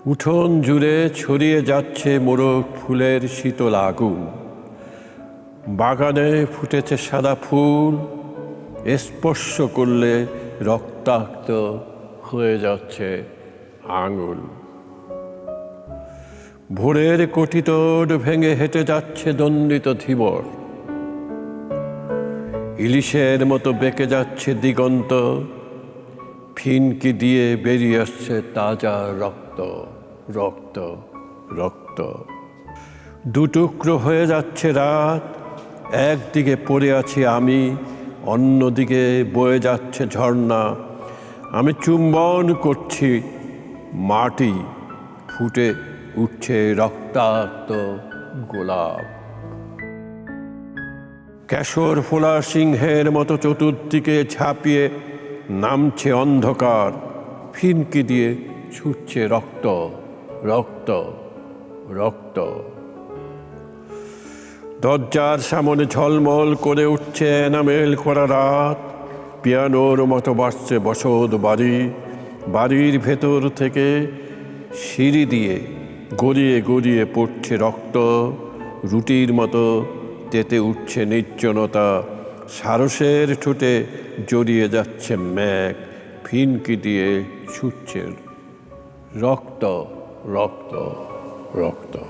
উঠোন জুড়ে ছড়িয়ে যাচ্ছে মোরগ ফুলের শীতল আগুন। বাগানে ফুটেছে সাদা ফুল, স্পর্শ করলে রক্তাক্ত হয়ে যাচ্ছে আঙুল। ভোরের কটিতট ভেঙে হেঁটে যাচ্ছে দণ্ডিত ধীবর। ইলিশের মতো বেঁকে যাচ্ছে দিগন্ত, ফিনকি দিয়ে বেরিয়ে আসছে তাজা রক্ত, রক্ত, রক্ত। দুটুকরো হয়ে যাচ্ছে রাত, একদিকে পড়ে আছি আমি, অন্যদিকে বয়ে যাচ্ছে ঝর্ণা। আমি চুম্বন করছি মাটি, ফুটে উঠছে রক্তাক্ত গোলাপ। কেশর ফোলা সিংহের মতো চতুর্দিকে ঝাঁপিয়ে নামছে অন্ধকার, ফিনকি দিয়ে ছুটছে রক্ত, রক্ত, রক্ত। দরজার সামনে ঝলমল করে উঠছে এনামেল করা রাত, পিয়ানোর মতো বাজছে বসত বাড়ি। বাড়ির ভেতর থেকে সিঁড়ি দিয়ে গড়িয়ে গড়িয়ে পড়ছে রক্ত, রুটির মতো তেতে উঠছে নির্জনতা। সারসের ঠোঁটে জড়িয়ে যাচ্ছে মেঘ, ফিনকি দিয়ে ছুটছে রক্ত, রক্ত, রক্ত।